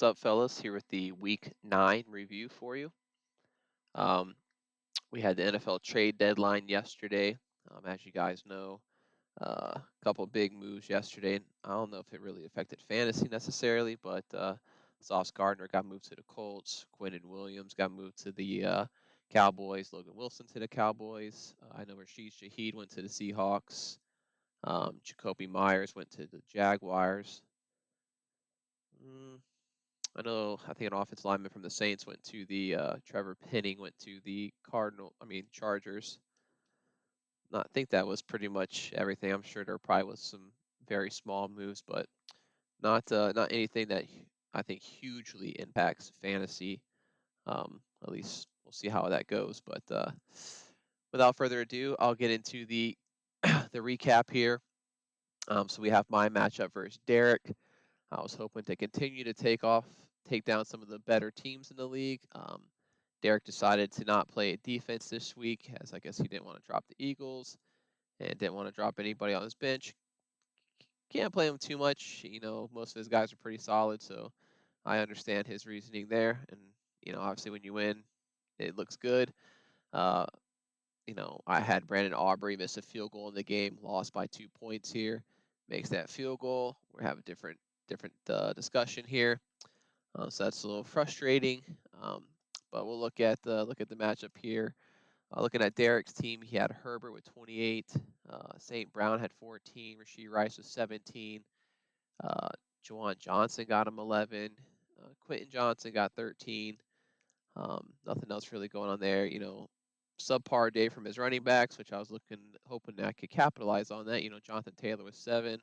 What's up, fellas? Here with the Week 9 review for you. Um, we had the NFL trade deadline yesterday. As you guys know, a couple big moves yesterday. I don't know if it really affected fantasy necessarily, but Sauce Gardner got moved to the Colts. Quinnen Williams got moved to the Cowboys. Logan Wilson to the Cowboys. I know Rashid Shaheed went to the Seahawks. Jacoby Myers went to the Jaguars. Mm, I think an offensive lineman from the Saints went to the Trevor Penning went to the Chargers. I think that was pretty much everything. I'm sure there probably was some very small moves, but not anything that I think hugely impacts fantasy. At least we'll see how that goes. But without further ado, I'll get into the the recap here. So we have my matchup versus Derek. I was hoping to continue to take down some of the better teams in the league. Derek decided to not play defense this week, as I guess he didn't want to drop the Eagles and didn't want to drop anybody on his bench. Can't play him too much. Most of his guys are pretty solid, so I understand his reasoning there. And obviously, when you win, it looks good. Uh, I had Brandon Aubrey miss a field goal in the game, lost by 2 points here. Makes that field goal. We have a different discussion here. So that's a little frustrating. But we'll look at the matchup here. Looking at Derek's team, he had Herbert with 28, St. Brown had 14, Rasheed Rice with 17, uh, Juwan Johnson got him 11, Quentin Johnson got 13. Nothing else really going on there. Subpar day from his running backs, which I was hoping I could capitalize on that. Jonathan Taylor was 7.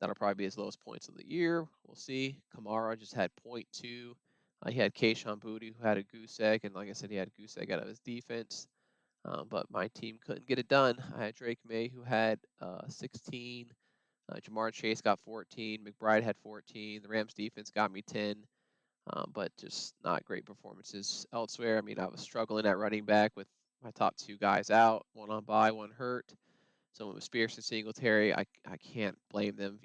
That'll probably be his lowest points of the year. We'll see. Kamara just had point 0.2. He had Kayshon Boutte, who had a goose egg, and like I said, he had a goose egg out of his defense. But my team couldn't get it done. I had Drake May, who had 16. Jamar Chase got 14. McBride had 14. The Rams defense got me 10. But just not great performances elsewhere. I mean, I was struggling at running back with my top 2 guys out, one on bye, one hurt. So with Spears and Singletary, I can't blame them.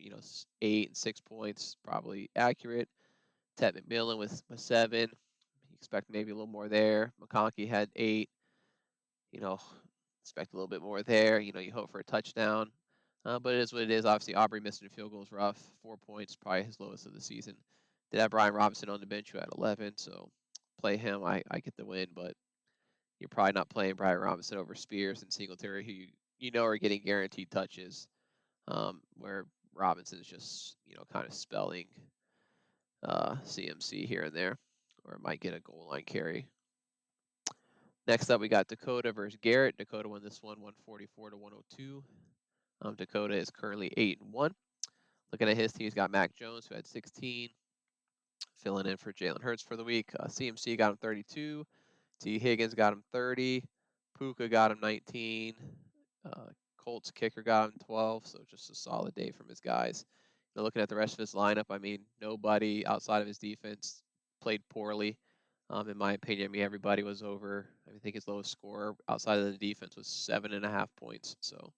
8 and 6 points, probably accurate. Ted McMillan with 7. You expect maybe a little more there. McConkey had 8. You know, expect a little bit more there. You hope for a touchdown. But it is what it is. Obviously, Aubrey missing a field goal is rough. 4 points, probably his lowest of the season. Did have Brian Robinson on the bench who had 11, so play him. I get the win, but you're probably not playing Brian Robinson over Spears and Singletary, who you know are getting guaranteed touches, where Robinson's just kind of spelling CMC here and there, or might get a goal line carry. Next up, we got Dakota versus Garrett. Dakota won this one 144 to 102. Dakota is currently 8-1. Looking at his team, he's got Mac Jones, who had 16, filling in for Jalen Hurts for the week. CMC got him 32. T. Higgins got him 30. Puka got him 19. Colts kicker got him 12. So just a solid day from his guys. Looking at the rest of his lineup, I mean, nobody outside of his defense played poorly. In my opinion, everybody was over. I think his lowest score outside of the defense was 7.5 points. So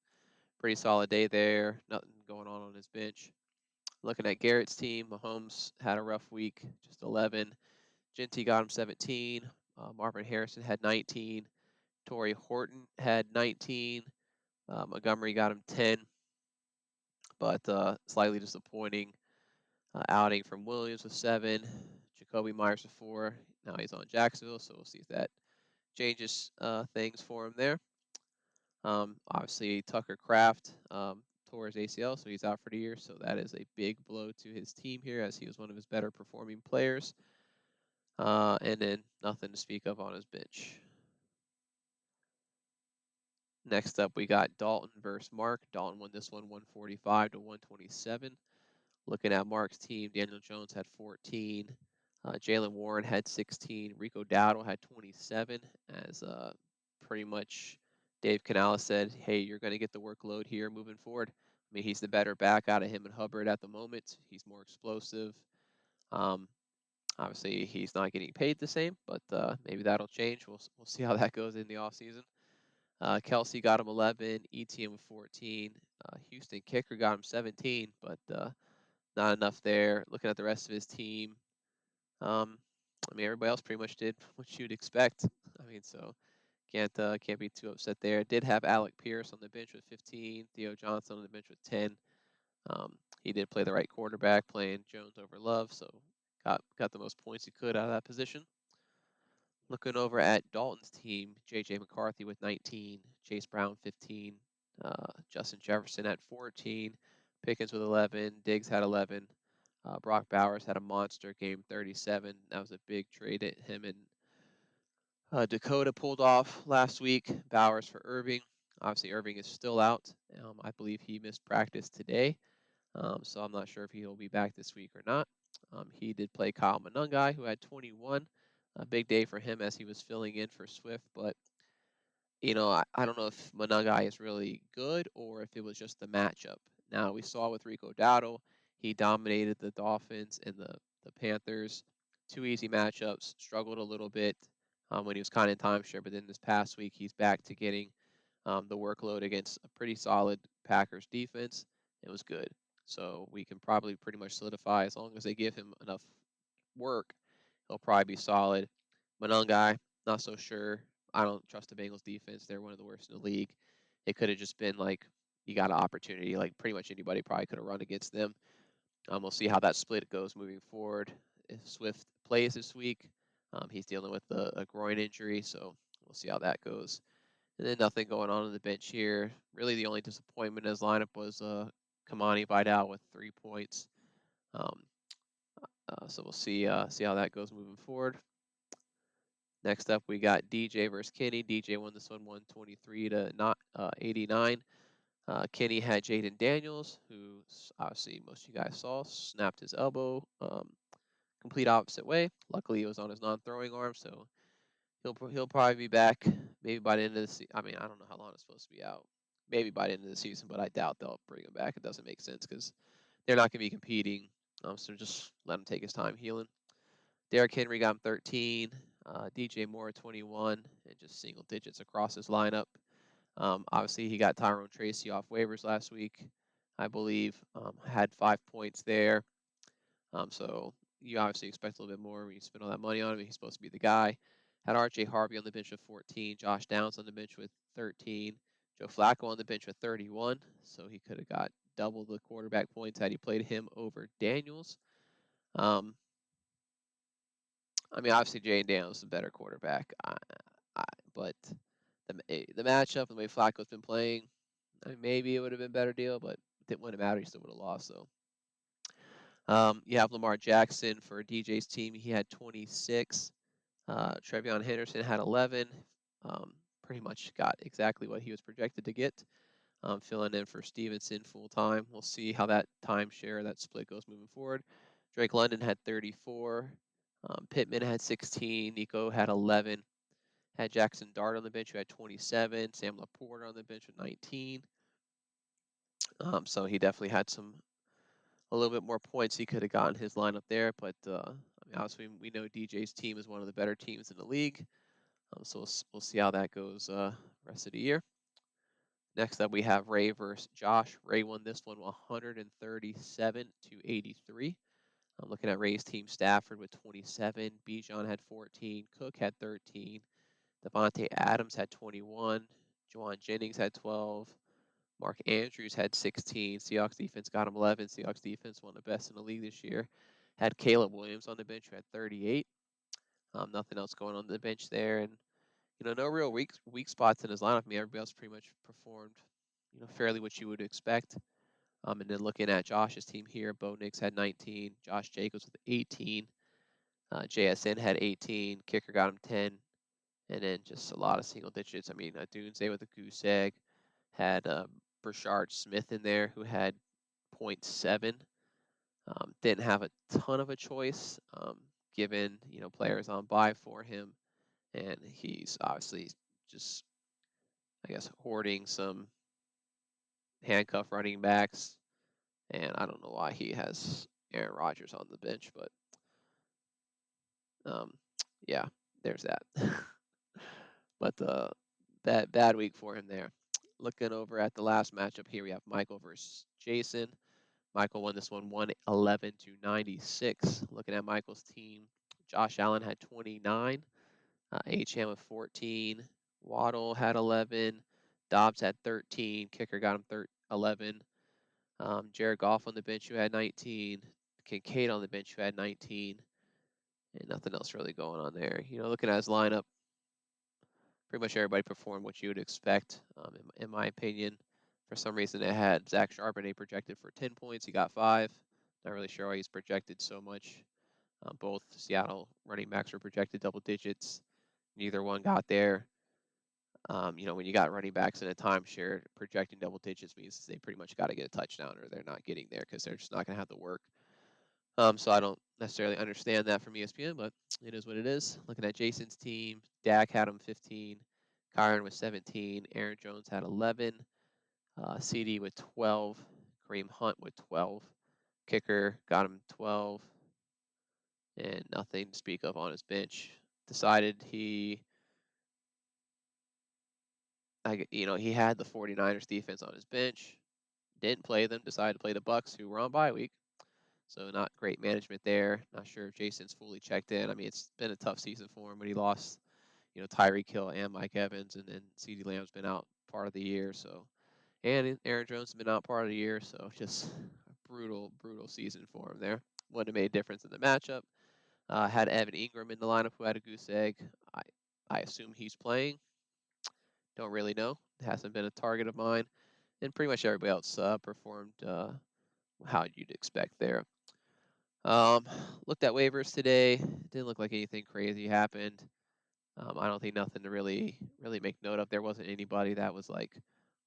pretty solid day there. Nothing going on his bench. Looking at Garrett's team, Mahomes had a rough week, just 11. Genty got him 17. Marvin Harrison had 19. Torrey Horton had 19. Montgomery got him 10. But slightly disappointing outing from Williams with 7. Jacoby Myers with 4. Now he's on Jacksonville, so we'll see if that changes things for him there. Obviously, Tucker Kraft tore his ACL, so he's out for the year. So that is a big blow to his team here, as he was one of his better performing players. And then nothing to speak of on his bench. Next up, we got Dalton versus Mark. Dalton won this one 145 to 127. Looking at Mark's team, Daniel Jones had 14. Jalen Warren had 16. Rico Dowdle had 27. As pretty much Dave Canales said, hey, you're going to get the workload here moving forward. I mean, he's the better back out of him and Hubbard at the moment. He's more explosive. Obviously, he's not getting paid the same, but maybe that'll change. We'll see how that goes in the offseason. Kelsey got him 11. ETN with 14. Houston kicker got him 17, but not enough there. Looking at the rest of his team, Um, I mean, everybody else pretty much did what you'd expect. I mean, so can't be too upset there. Did have Alec Pierce on the bench with 15, Theo Johnson on the bench with 10. He did play the right quarterback, playing Jones over Love, so got the most points he could out of that position. Looking over at Dalton's team, J.J. McCarthy with 19, Chase Brown 15, Justin Jefferson at 14, Pickens with 11, Diggs had 11, Brock Bowers had a monster game, 37. That was a big trade that him and Dakota pulled off last week. Bowers for Irving. Obviously, Irving is still out. I believe he missed practice today, so I'm not sure if he'll be back this week or not. He did play Kyle Monangai, who had 21. A big day for him as he was filling in for Swift, but I don't know if Monangai is really good or if it was just the matchup. Now we saw with Rico Dowdle, he dominated the Dolphins and the Panthers. Two easy matchups, struggled a little bit when he was kind of in timeshare, but then this past week he's back to getting the workload against a pretty solid Packers defense. It was good. So we can probably pretty much solidify as long as they give him enough work, he'll probably be solid. Monangai, not so sure. I don't trust the Bengals defense. They're one of the worst in the league. It could have just been like you got an opportunity. Like pretty much anybody probably could have run against them. We'll see how that split goes moving forward. If Swift plays this week, he's dealing with a groin injury, so we'll see how that goes. And then nothing going on the bench here. Really, the only disappointment in his lineup was Kamani Vidal with 3 points. Um, so we'll see how that goes moving forward. Next up, we got DJ versus Kenny. DJ won this one 123 to not 89. Kenny had Jaden Daniels, who obviously most of you guys saw, snapped his elbow, complete opposite way. Luckily, it was on his non-throwing arm, so he'll probably be back maybe by the end of the season. I mean, I don't know how long it's supposed to be out. Maybe by the end of the season, but I doubt they'll bring him back. It doesn't make sense because they're not going to be competing. So just let him take his time healing. Derrick Henry got him 13. DJ Moore 21, and just single digits across his lineup. Obviously, he got Tyrone Tracy off waivers last week, I believe. Had 5 points there. So you obviously expect a little bit more when you spend all that money on him. He's supposed to be the guy. Had RJ Harvey on the bench with 14. Josh Downs on the bench with 13. Joe Flacco on the bench with 31. So he could have got double the quarterback points had he played him over Daniels. I mean, obviously, Jay Daniels is a better quarterback. I, but the matchup and the way Flacco's been playing, I mean, maybe it would have been a better deal, but it wouldn't matter. He still would have lost. So you have Lamar Jackson for DJ's team. He had 26. Trevion Henderson had 11. Pretty much got exactly what he was projected to get. Filling in for Stevenson full time. We'll see how that timeshare, that split goes moving forward. Drake London had 34. Pittman had 16. Nico had 11. Had Jackson Dart on the bench, who had 27. Sam Laporta on the bench with 19. So he definitely had a little bit more points he could have gotten his lineup there. But I mean, obviously, we know DJ's team is one of the better teams in the league. So we'll see how that goes rest of the year. Next up, we have Ray versus Josh. Ray won this one 137 to 83. I'm looking at Ray's team. Stafford with 27. Bijan had 14. Cook had 13. Devontae Adams had 21. Juwan Jennings had 12. Mark Andrews had 16. Seahawks defense got him 11. Seahawks defense, one of the best in the league this year. Had Caleb Williams on the bench, who had 38. Nothing else going on the bench there, and no real weak spots in his lineup. I mean, everybody else pretty much performed, fairly what you would expect. And then looking at Josh's team here, Bo Nix had 19. Josh Jacobs with 18. JSN had 18. Kicker got him 10. And then just a lot of single digits. I mean, Dunze with a goose egg. Had Brashard Smith in there, who had 0.7. Didn't have a ton of a choice, given, players on bye for him. And he's obviously just, I guess, hoarding some handcuff running backs. And I don't know why he has Aaron Rodgers on the bench, but yeah, there's that. But bad week for him there. Looking over at the last matchup here, we have Michael versus Jason. Michael won this one 111 to 96. Looking at Michael's team, Josh Allen had 29, Achane with 14, Waddle had 11, Dobbs had 13, kicker got him 11. Jared Goff on the bench who had 19, Kincaid on the bench who had 19, and nothing else really going on there. Looking at his lineup, pretty much everybody performed what you would expect, in my opinion. For some reason, it had Zach Charbonnet projected for 10 points. He got 5. Not really sure why he's projected so much. Both Seattle running backs were projected double digits. Neither one got there. When you got running backs in a timeshare, projecting double digits means they pretty much got to get a touchdown or they're not getting there because they're just not going to have the work. So I don't necessarily understand that from ESPN, but it is what it is. Looking at Jason's team, Dak had him 15, Kyron with 17, Aaron Jones had 11, CD with 12, Kareem Hunt with 12, kicker got him 12, and nothing to speak of on his bench. Decided he had the 49ers defense on his bench, didn't play them, decided to play the Bucks, who were on bye week. So not great management there. Not sure if Jason's fully checked in. I mean, it's been a tough season for him, but he lost, Tyreek Hill and Mike Evans, and then CeeDee Lamb's been out part of the year. So, and Aaron Jones has been out part of the year. So just a brutal, brutal season for him there. Wouldn't have made a difference in the matchup. Had Evan Ingram in the lineup who had a goose egg. I assume he's playing. Don't really know. It hasn't been a target of mine. And pretty much everybody else performed how you'd expect there. Um, Looked at waivers today. Didn't look like anything crazy happened. I don't think nothing to really make note of. There wasn't anybody that was like,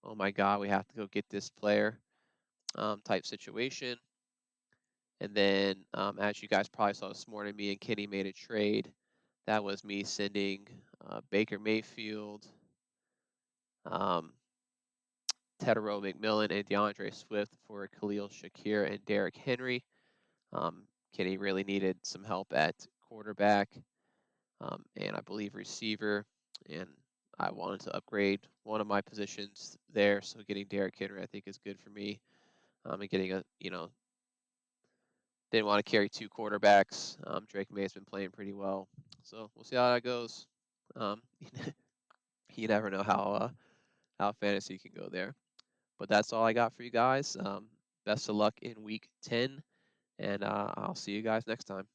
oh my God, we have to go get this player type situation. And then, as you guys probably saw this morning, me and Kenny made a trade. That was me sending Baker Mayfield, um, Tedero McMillan, and DeAndre Swift for Khalil Shakir and Derrick Henry. Kenny really needed some help at quarterback, and I believe receiver, and I wanted to upgrade one of my positions there. So getting Derrick Henry, I think, is good for me. And getting didn't want to carry 2 quarterbacks. Drake May has been playing pretty well, so we'll see how that goes. Um, you never know how fantasy can go there. But that's all I got for you guys. Best of luck in week 10, and I'll see you guys next time.